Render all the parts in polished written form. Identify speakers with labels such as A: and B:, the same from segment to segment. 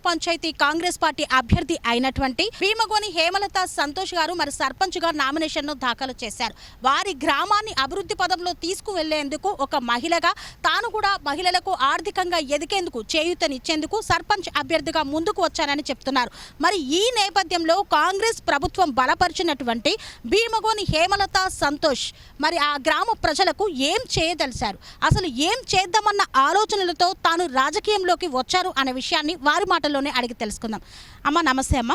A: Panchayat Congress party అభ్యర్థి అయినటువంటి భీమగోని హేమలత సంతోష్ గారు మరి సర్పంచ్ గా నామినేషన్ ను దాఖలు చేశారు. వారి గ్రామాన్ని అభివృద్ధి పదంలో తీసుకువెళ్లేందుకు ఒక మహిళగా తాను కూడా మహిళలకు ఆర్థికంగా ఎదిగేందుకు చేయూతనిచ్చేందుకు సర్పంచ్ అభ్యర్థిగా ముందుకు వచ్చారని చెప్తున్నారు. మరి ఈ నేపథ్యంలో కాంగ్రెస్ ప్రభుత్వం బలపరిచినటువంటి భీమగోని హేమలత సంతోష్ మరి ఆ గ్రామ ప్రజలకు ఏం చేయదలిచారు, అసలు ఏం చేద్దామన్న ఆలోచనలతో తాను రాజకీయంలోకి వచ్చారు అనే విషయాన్ని వారి మాటల్లోనే అడిగి తెలుసుకుందాం. అమ్మ నమస్తే. అమ్మ,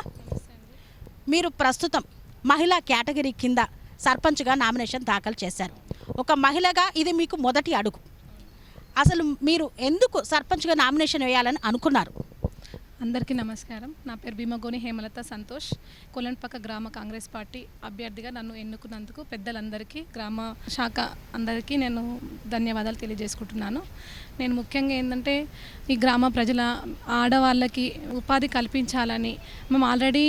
A: మీరు ప్రస్తుతం మహిళా కేటగిరీ కింద సర్పంచ్గా నామినేషన్ దాఖలు చేశారు. ఒక మహిళగా ఇది మీకు మొదటి అడుగు. అసలు మీరు ఎందుకు సర్పంచ్గా నామినేషన్ వేయాలని అనుకున్నారు?
B: అందరికీ నమస్కారం. నా పేరు భీమగోని హేమలత సంతోష్. కొలన్పక్క గ్రామ కాంగ్రెస్ పార్టీ అభ్యర్థిగా నన్ను ఎన్నుకున్నందుకు పెద్దలందరికీ, గ్రామ శాఖ అందరికీ నేను ధన్యవాదాలు తెలియజేసుకుంటున్నాను. నేను ముఖ్యంగా ఏంటంటే ఈ గ్రామ ప్రజల ఆడవాళ్ళకి ఉపాధి కల్పించాలని మేము ఆల్రెడీ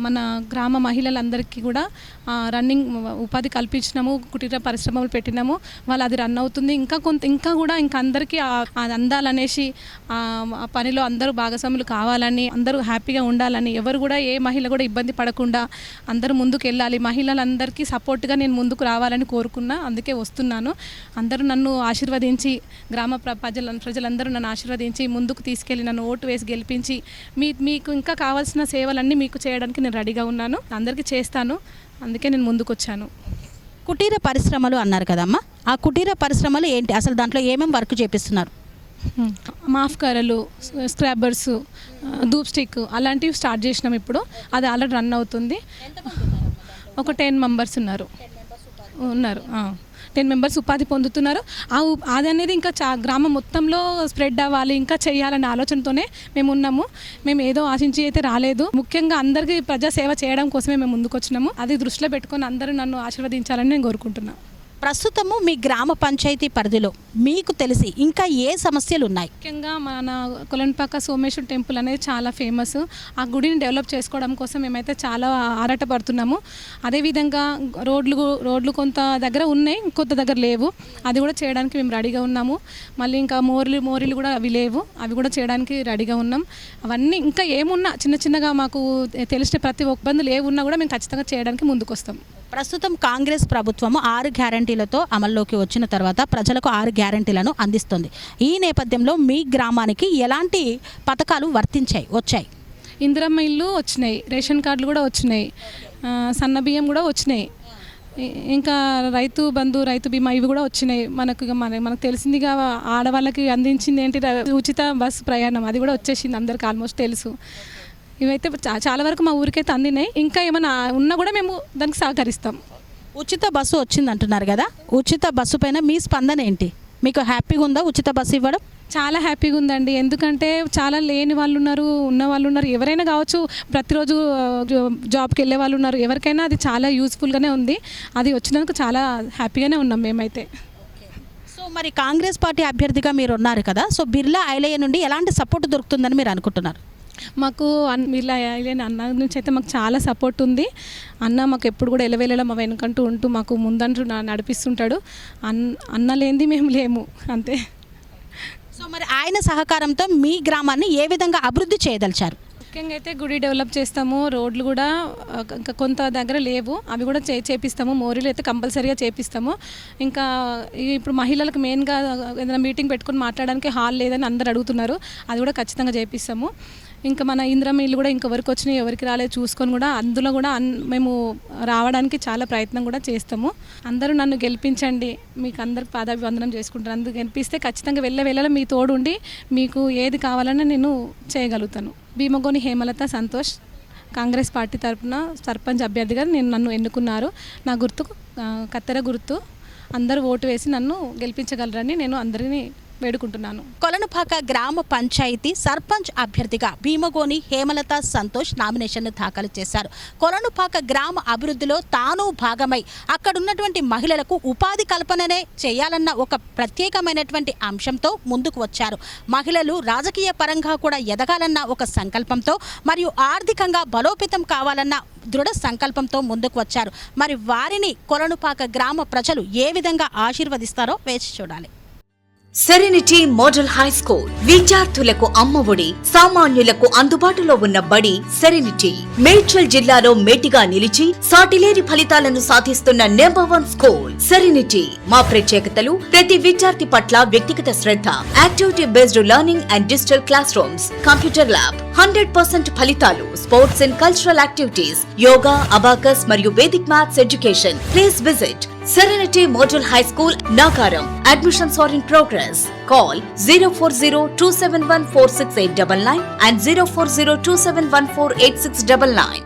B: మన గ్రామ మహిళలందరికీ కూడా రన్నింగ్ ఉపాధి కల్పించినాము, కుటీర పరిశ్రమలు పెట్టినాము. వాళ్ళు అది రన్ అవుతుంది. ఇంకా కూడా అందరికీ అది అందాలనేసి ఆ పనిలో అందరూ భాగస్వాములు కావాలని, అందరూ హ్యాపీగా ఉండాలని, ఎవరు కూడా ఏ మహిళ కూడా ఇబ్బంది పడకుండా అందరూ ముందుకు వెళ్ళాలి, మహిళలందరికీ సపోర్ట్గా నేను ముందుకు రావాలని కోరుకున్నా. అందుకే వస్తున్నాను. అందరూ నన్ను ఆశీర్వదించి, గ్రామ ప్రజలందరూ నన్ను ఆశీర్వదించి ముందుకు తీసుకెళ్ళి నన్ను ఓటు వేసి గెలిపించి మీకు ఇంకా కావాల్సిన సేవలన్నీ మీకు చేయడానికి నేను రెడీగా ఉన్నాను. అందరికీ చేస్తాను. అందుకే నేను ముందుకు వచ్చాను.
A: కుటీర పరిశ్రమలు అన్నారు కదమ్మా, ఆ కుటీర పరిశ్రమలు ఏంటి, అసలు దాంట్లో ఏమేమి వర్క్ చేపిస్తున్నారు?
B: మాఫ్ కర్రలు, స్క్రాబర్స్, ధూప్ స్టిక్ అలాంటివి స్టార్ట్ చేసినాం. ఇప్పుడు అది ఆల్రెడీ రన్ అవుతుంది. ఒక 10 మెంబర్స్ ఉన్నారు. 10 మెంబర్స్ ఉపాధి పొందుతున్నారు. అది అనేది ఇంకా గ్రామం మొత్తంలో స్ప్రెడ్ అవ్వాలి, ఇంకా చేయాలనే ఆలోచనతోనే మేము ఉన్నాము. మేము ఏదో ఆశించి అయితే రాలేదు. ముఖ్యంగా అందరికీ ప్రజాసేవ చేయడం కోసమే మేము ముందుకు వచ్చినాము. అది దృష్టిలో పెట్టుకొని అందరూ నన్ను ఆశీర్వదించాలని నేను కోరుకుంటున్నాను.
A: ప్రస్తుతము మీ గ్రామ పంచాయతీ పరిధిలో మీకు తెలిసి ఇంకా ఏ సమస్యలు ఉన్నాయి?
B: ముఖ్యంగా మన కొలన్పాక సోమేశ్వర టెంపుల్ అనేది చాలా ఫేమస్. ఆ గుడిని డెవలప్ చేసుకోవడం కోసం మేమైతే చాలా ఆరాటపడుతున్నాము. అదేవిధంగా రోడ్లు కొంత దగ్గర ఉన్నాయి, కొంత దగ్గర లేవు. అది కూడా చేయడానికి మేము రెడీగా ఉన్నాము. మళ్ళీ ఇంకా మోరీలు కూడా అవి లేవు, అవి కూడా చేయడానికి రెడీగా ఉన్నాం. అవన్నీ ఇంకా ఏమున్నా చిన్నగా మాకు తెలిసిన ప్రతి ఒక్క ఇబ్బందులు ఏమున్నా కూడా మేము ఖచ్చితంగా చేయడానికి ముందుకు వస్తాం.
A: ప్రస్తుతం కాంగ్రెస్ ప్రభుత్వము 6 గ్యారంటీలతో అమల్లోకి వచ్చిన తర్వాత ప్రజలకు 6 గ్యారంటీలను అందిస్తుంది. ఈ నేపథ్యంలో మీ గ్రామానికి ఎలాంటి పథకాలు వచ్చాయి?
B: ఇందిరమ్మ ఇల్లు వచ్చినాయి, రేషన్ కార్డులు కూడా వచ్చినాయి, సన్న బియ్యం కూడా వచ్చినాయి, ఇంకా రైతు బంధు, రైతు బీమా ఇవి కూడా వచ్చినాయి. మనకు తెలిసిందిగా ఆడవాళ్ళకి అందించింది ఏంటి, ఉచిత బస్సు ప్రయాణం, అది కూడా వచ్చేసింది, అందరికి ఆల్మోస్ట్ తెలుసు. ఇవైతే చాలా వరకు మా ఊరికైతే అందినాయి. ఇంకా ఏమైనా ఉన్నా కూడా మేము దానికి సహకరిస్తాం.
A: ఉచిత బస్సు వచ్చింది అంటున్నారు కదా, ఉచిత బస్సు పైన మీ స్పందన ఏంటి? మీకు హ్యాపీగా ఉందా ఉచిత బస్సు ఇవ్వడం?
B: చాలా హ్యాపీగా ఉందండి. ఎందుకంటే చాలా లేని వాళ్ళు ఉన్నారు, ఉన్న వాళ్ళు ఉన్నారు, ఎవరైనా కావచ్చు, ప్రతిరోజు జాబ్కి వెళ్ళే వాళ్ళు ఉన్నారు. ఎవరికైనా అది చాలా యూస్ఫుల్గానే ఉంది. అది వచ్చినందుకు చాలా హ్యాపీగానే ఉన్నాం మేమైతే.
A: సో మరి కాంగ్రెస్ పార్టీ అభ్యర్థిగా మీరు ఉన్నారు కదా, సో బిర్లా ఐలయ్య నుండి ఎలాంటి సపోర్ట్ దొరుకుతుందని మీరు అనుకుంటున్నారు?
B: మాకు బిర్లా ఐలయ్య అన్న నుంచి అయితే మాకు చాలా సపోర్ట్ ఉంది. అన్న మాకు ఎప్పుడు కూడా ఎలవేళలా మా వెనుకంటూ ఉంటూ మాకు ముందంటూ నడిపిస్తుంటాడు. అన్న లేనిది మేము లేము, అంతే.
A: సో మరి ఆయన సహకారంతో మీ గ్రామాన్ని ఏ విధంగా అభివృద్ధి చేయదలిచారు?
B: ముఖ్యంగా అయితే గుడి డెవలప్ చేస్తాము, రోడ్లు కూడా ఇంకా కొంత దగ్గర లేవు, అవి కూడా చేపిస్తాము, మోరీలు అయితే కంపల్సరీగా చేపిస్తాము. ఇంకా ఇప్పుడు మహిళలకు మెయిన్గా ఏదైనా మీటింగ్ పెట్టుకొని మాట్లాడడానికి హాల్ లేదని అందరు అడుగుతున్నారు, అది కూడా ఖచ్చితంగా చేపిస్తాము. ఇంకా మన ఇందిరమ్మ ఇల్లు కూడా ఇంకెవరికి వచ్చినాయి, ఎవరికి రాలేదు చూసుకొని కూడా అందులో కూడా మేము రావడానికి చాలా ప్రయత్నం కూడా చేస్తాము. అందరూ నన్ను గెలిపించండి, మీకు అందరికి పాదాభివందనం చేసుకుంటాను. అందుకు గెలిపిస్తే ఖచ్చితంగా వెళ్ళేలా మీ తోడుండి మీకు ఏది కావాలన్నా నేను చేయగలుగుతాను. భీమగోని హేమలత సంతోష్, కాంగ్రెస్ పార్టీ తరఫున సర్పంచ్ అభ్యర్థిగా నన్ను ఎన్నుకున్నారు. నా గుర్తు కత్తెర గుర్తు. అందరూ ఓటు వేసి నన్ను గెలిపించగలరని నేను అందరినీ వేడుకుంటున్నాను.
A: కొలనుపాక గ్రామ పంచాయతీ సర్పంచ్ అభ్యర్థిగా భీమగోని హేమలత సంతోష్ నామినేషన్ దాఖలు చేశారు. కొలనుపాక గ్రామ అభివృద్ధిలో తాను భాగమై అక్కడున్నటువంటి మహిళలకు ఉపాధి కల్పననే చేయాలన్న ఒక ప్రత్యేకమైనటువంటి అంశంతో ముందుకు వచ్చారు. మహిళలు రాజకీయ పరంగా కూడా ఎదగాలన్న ఒక సంకల్పంతో మరియు ఆర్థికంగా బలోపేతం కావాలన్న దృఢ సంకల్పంతో ముందుకు వచ్చారు. మరి వారిని కొలనుపాక గ్రామ ప్రజలు ఏ విధంగా ఆశీర్వదిస్తారో వేచి చూడాలి.
C: సెరెనిటీ మోడల్ హై స్కూల్ విద్యార్థులకు అమ్మఒడి, సామాన్యులకు అందుబాటులో ఉన్న బడి సెరెనిటీ. మేడ్చల్ జిల్లాలో మేటిగా నిలిచి సాటిలేని ఫలితాలను సాధిస్తున్న #1 స్కూల్ సెరెనిటీ. మా ప్రత్యేకతలు ప్రతి విద్యార్థి పట్ల వ్యక్తిగత శ్రద్ధ, activity based learning and digital classrooms, computer lab, 100% ఫలితాలు, sports and cultural activities, yoga, abacus మరియు Vedic maths education. Please visit Serenity Model High School, Nagaram. Admissions are in progress. Call 040-271-46899 and 040-271-48699.